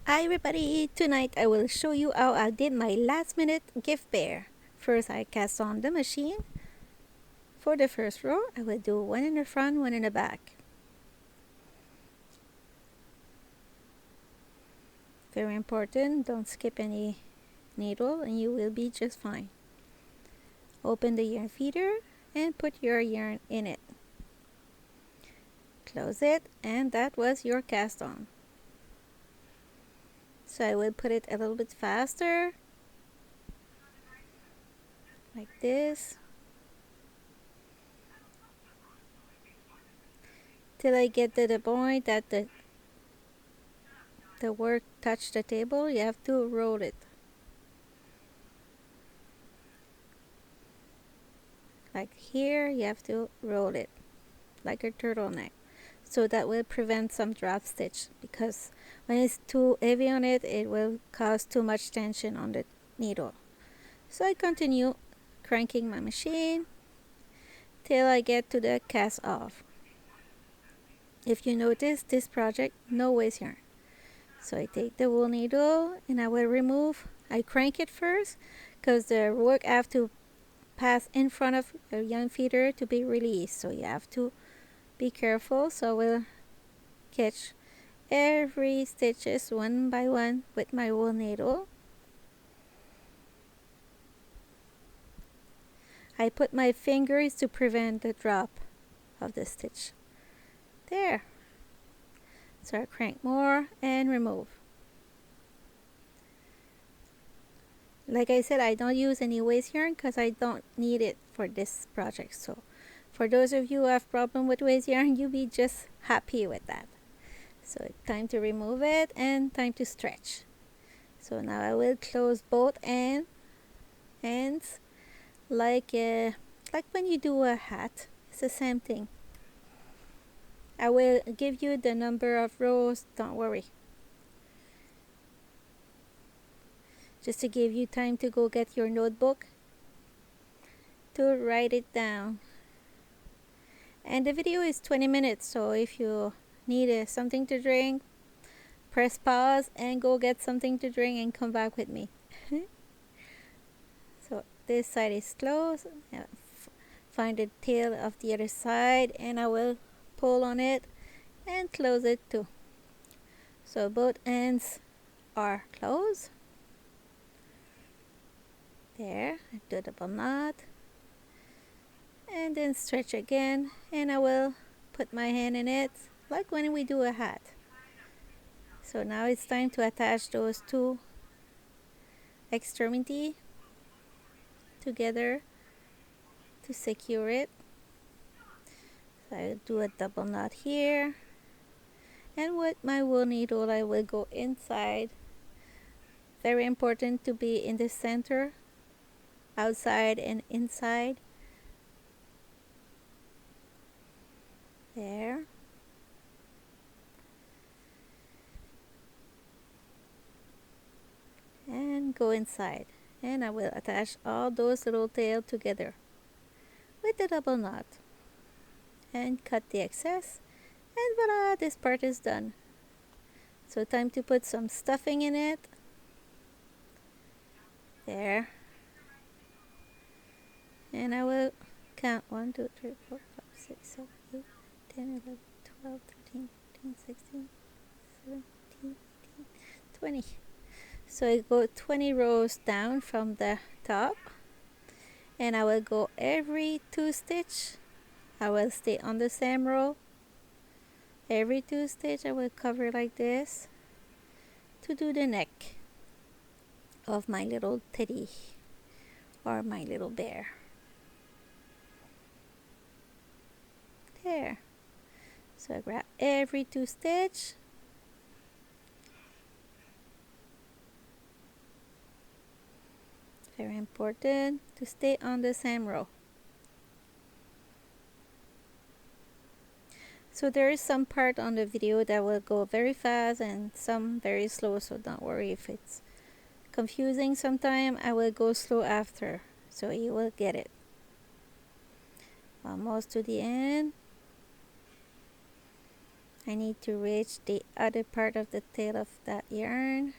Hi everybody, tonight I will show you how I did my last minute gift pair. First I cast on the machine. For the first row I will do one in the front, one in the back. Very important, don't skip any needle and you will be just fine. Open the yarn feeder and put your yarn in it. Close it, and that was your cast on. So I will put it a little bit faster, like this, till I get to the point that the work touch the table. You have to roll it like here. You have to roll it like a turtleneck, so that will prevent some drop stitch, because when it's too heavy on it, it will cause too much tension on the needle. So I continue cranking my machine till I get to the cast off. If you notice this project, no waste yarn. So I take the wool needle and I will remove. I crank it first because the work have to pass in front of a yarn feeder to be released. So you have to be careful. So I will catch every stitches one by one with my wool needle. I put my fingers to prevent the drop of the stitch. There. So I crank more and remove. Like I said, I don't use any waste yarn because I don't need it for this project. So for those of you who have problem with waste yarn, you'll be just happy with that. So it's time to remove it and time to stretch. So now I will close both ends like when you do a hat. It's the same thing. I will give you the number of rows, don't worry. Just to give you time to go get your notebook to write it down. And the video is 20 minutes, so if you need something to drink, press pause and go get something to drink and come back with me. So this side is closed. Find the tail of the other side and I will pull on it and close it too. So both ends are closed. There, I do a double knot and then stretch again, and I will put my hand in it like when we do a hat. So now it's time to attach those two extremity together to secure it. So I'll do a double knot here, and with my wool needle I will go inside. Very important to be in the center, outside and inside. There. And go inside, and I will attach all those little tails together with the double knot and cut the excess, and voila, this part is done. So time to put some stuffing in it. There. And I will count 1, 2, 3, 4, 5, 6, 7, 8, 10, 11, 12, 13, 14, 16, 17, 18, 20. So I go 20 rows down from the top, and I will go every 2 stitch. I will stay on the same row. Every 2 stitch I will cover like this to do the neck of my little teddy or my little bear. There. So I grab every 2 stitch. Very important to stay on the same row. So there is some part on the video that will go very fast and some very slow, so don't worry if it's confusing sometime. I will go slow after, so you will get it. Almost to the end. I need to reach the other part of the tail of that yarn.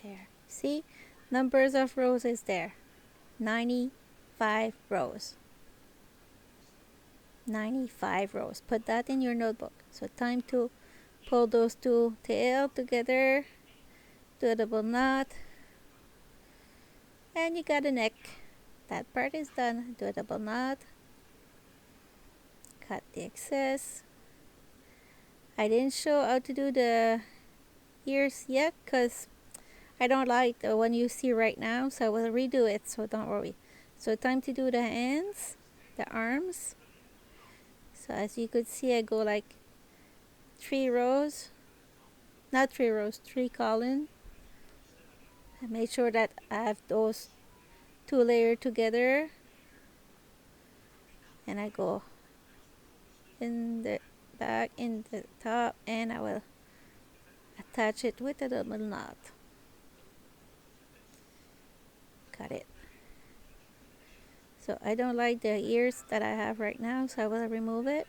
There. See? Numbers of rows is there. 95 rows. 95 rows. Put that in your notebook. So time to pull those two tails together. Do a double knot. And you got a neck. That part is done. Do a double knot. Cut the excess. I didn't show how to do the ears yet because I don't like the one you see right now, so I will redo it, so don't worry. So time to do the hands, the arms. So as you could see, I go like 3 rows, not 3 rows, 3 columns. I make sure that I have those 2 layers together, and I go in the back, in the top, and I will attach it with a double knot. Got it. So I don't like the ears that I have right now, so I will remove it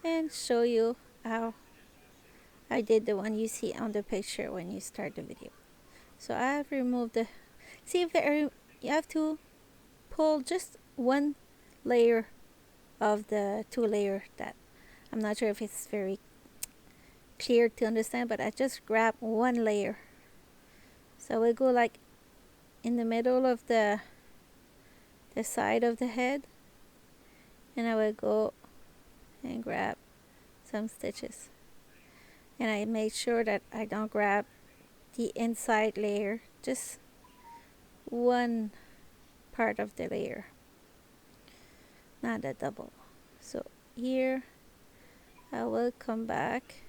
and show you how I did the one you see on the picture when you start the video. So I have removed the, see if you have to pull just one layer of the 2 layer that I'm not sure if it's very clear to understand, but I just grab one layer. So we go like in the middle of the side of the head, and I will go and grab some stitches, and I make sure that I don't grab the inside layer, just one part of the layer, not a double. So here I will come back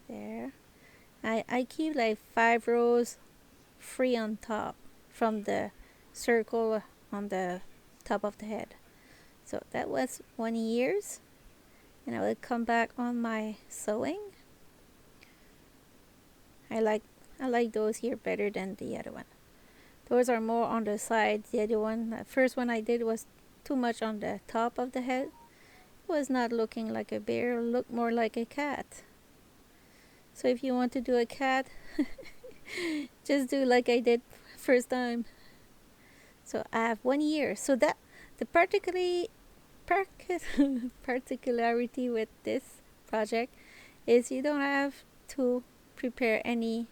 there. I keep like 5 rows free on top from the circle on the top of the head. So that was 1 ears, and I will come back on my sewing. I like those here better than the other one. Those are more on the side. The other one, the first one I did was too much on the top of the head. It was not looking like a bear, it looked more like a cat. So if you want to do a cat, just do like I did first time. So I have 1 ear. So that the particularity with this project is you don't have to prepare any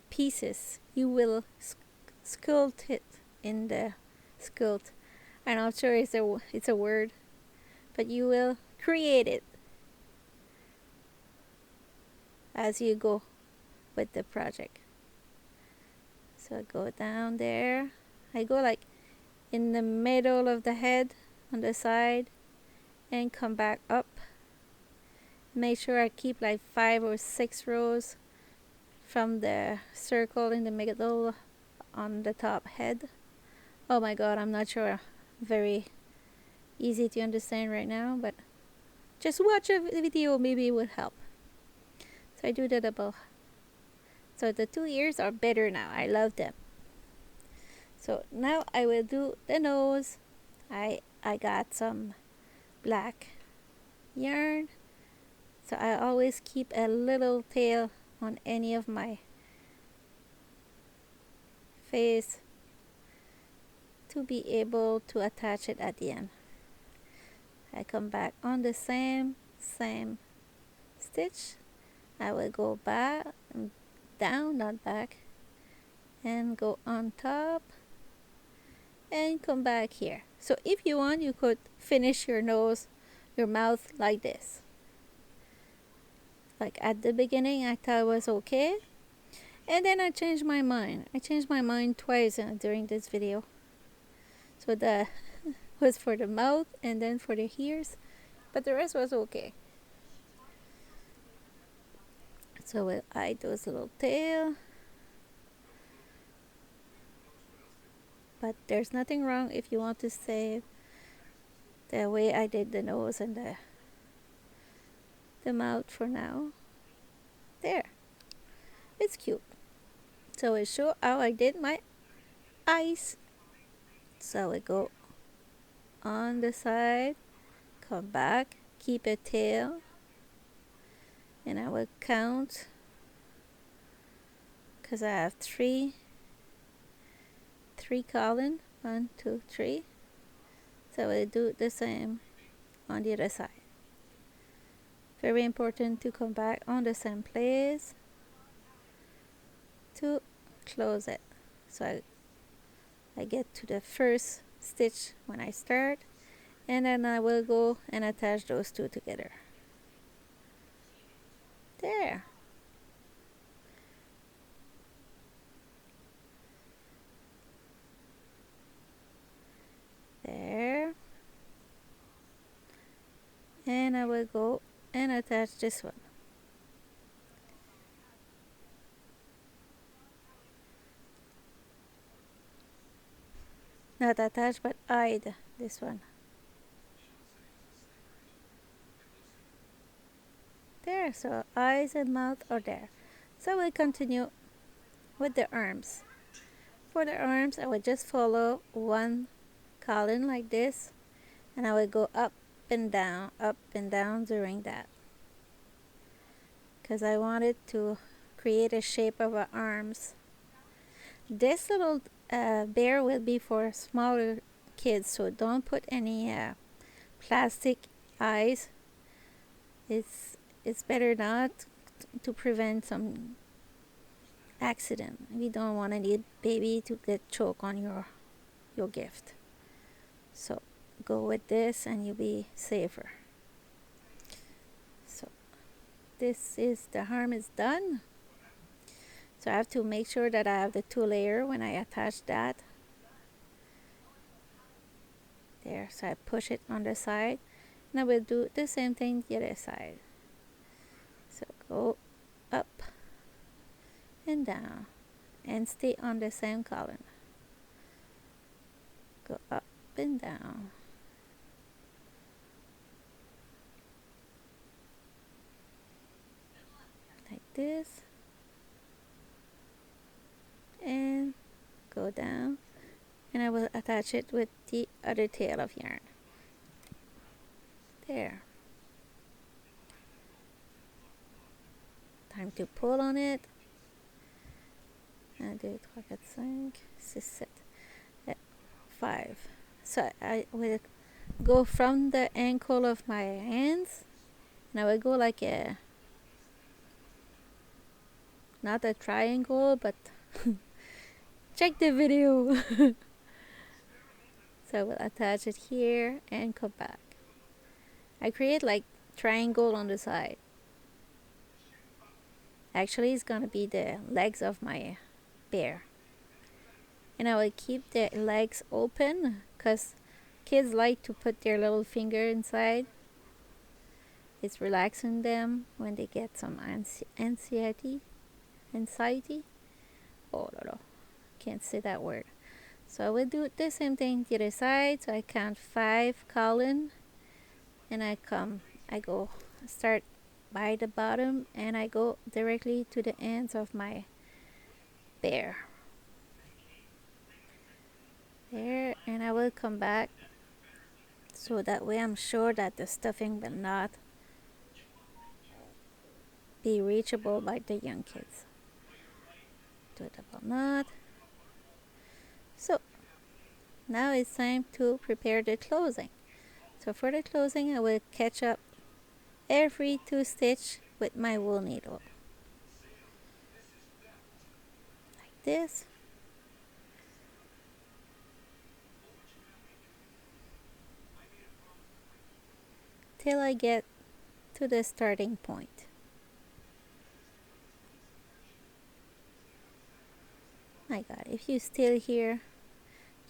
pieces. You will sculpt it in the sculpt. I'm not sure it's a word, but you will create it as you go with the project. So I go down there. I go like in the middle of the head on the side and come back up. Make sure I keep like 5 or 6 rows from the circle in the middle on the top head. Oh my god, I'm not sure. Very easy to understand right now, but just watch a video, maybe it will help. So I do the double. So the 2 ears are better now. I love them. So now I will do the nose. I got some black yarn. So I always keep a little tail on any of my face to be able to attach it at the end. I come back on the same stitch. I will go back, down, not back, and go on top and come back here. So if you want, you could finish your nose, your mouth like this. Like at the beginning I thought it was okay, and then I changed my mind. I changed my mind twice during this video. So the was for the mouth and then for the ears, but the rest was okay. So we'll add those little tail. But there's nothing wrong if you want to save the way I did the nose and the mouth for now. There. It's cute. So it show how I did my eyes. So I go on the side, come back, keep a tail, and I will count because I have three column. 1, 2, 3. So I do the same on the other side. Very important to come back on the same place to close it. So I get to the first stitch when I start, and then I will go and attach those two together. There. There. And I will go and attach this one. Not attach, but hide this one. There, so eyes and mouth are there. So we'll continue with the arms. For the arms, I will just follow one column like this, and I will go up and down during that. Because I wanted to create a shape of our arms. This little bear will be for smaller kids, so don't put any plastic eyes. It's better not to prevent some accident. We don't want any baby to get choked on your gift. So go with this and you'll be safer. So this is the arm is done. So I have to make sure that I have the 2 layer when I attach that. There, so I push it on the side. And I will do the same thing the other side. So go up and down and stay on the same column. Go up and down. Like this. And go down, and I will attach it with the other tail of yarn. There. Time to pull on it. 1, 2, 3, 4, 5, 6, 7, 5. So I will go from the ankle of my hands, and I will go like a, not a triangle, but check the video. So I will attach it here and come back. I create like triangle on the side. Actually, it's gonna be the legs of my bear. And I will keep the legs open because kids like to put their little finger inside. It's relaxing them when they get some anxiety. Oh no, can't say that word. So I will do the same thing the other side. So I count 5 column, and I go start by the bottom, and I go directly to the ends of my bear. There, and I will come back, so that way I'm sure that the stuffing will not be reachable by the young kids. Do a double knot. So now it's time to prepare the closing. So for the closing, I will catch up every 2 stitch with my wool needle, like this. Till I get to the starting point. My God, if you still here,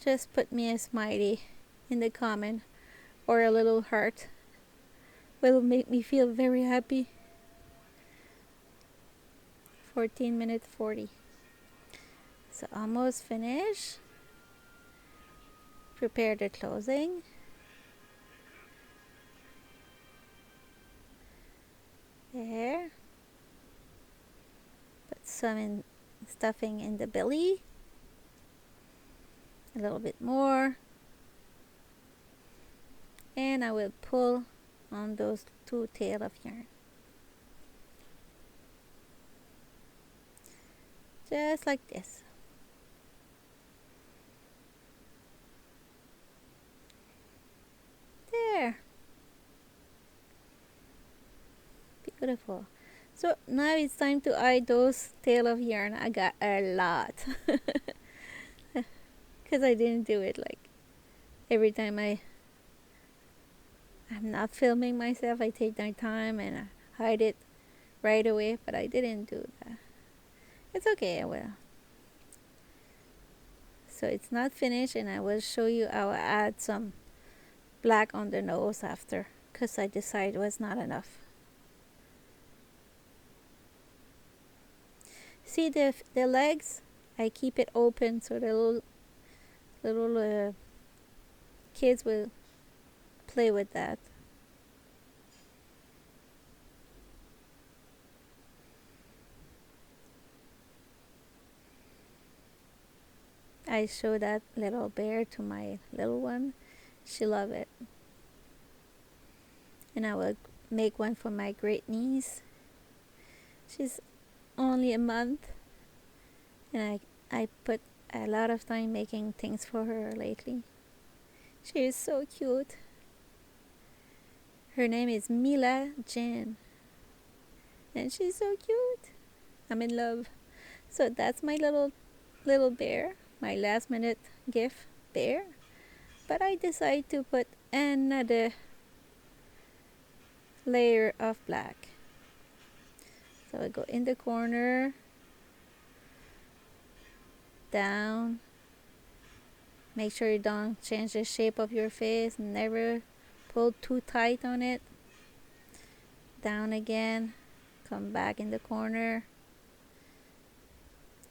just put me a smiley in the comment, or a little heart. Will make me feel very happy. 14 minutes 40. So almost finished. Prepare the closing. There. Put some stuffing in the belly. A little bit more. And I will pull on those two tails of yarn. Just like this. There. Beautiful. So now it's time to eye those tail of yarn. I got a lot. Because I didn't do it like every time I'm not filming myself. I take my time and I hide it right away, but I didn't do that. It's okay, I will. So it's not finished, and I will show you how I add some black on the nose after, because I decided it was not enough. See the legs? I keep it open so the little kids will play with that. I show that little bear to my little one. She love it. And I will make one for my great niece. She's only a month, and I put a lot of time making things for her lately. She is so cute. Her name is Mila Jen, and she's so cute. I'm in love. So that's my little bear, my last minute gift bear. But I decided to put another layer of black. So I go in the corner, down. Make sure you don't change the shape of your face. Never pull too tight on it. Down again. Come back in the corner.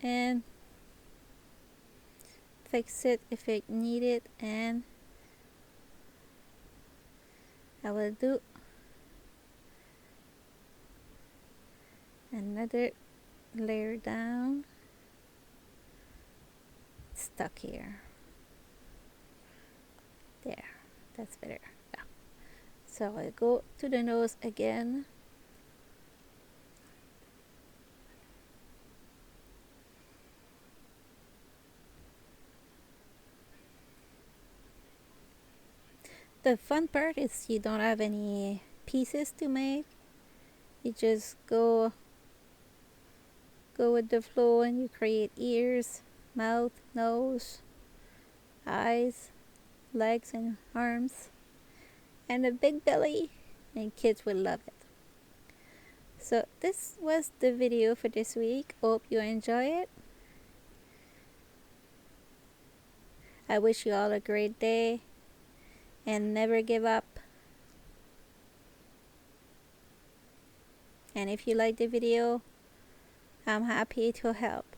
And fix it if it needed. And I will do another layer down. It's stuck here. There, that's better. Yeah. So I go to the nose again. The fun part is you don't have any pieces to make. You just go with the flow, and you create ears, mouth, nose, eyes, legs and arms, and a big belly, and kids will love it. So this was the video for this week. Hope you enjoy it. I wish you all a great day, and never give up. And if you like the video, I'm happy to help.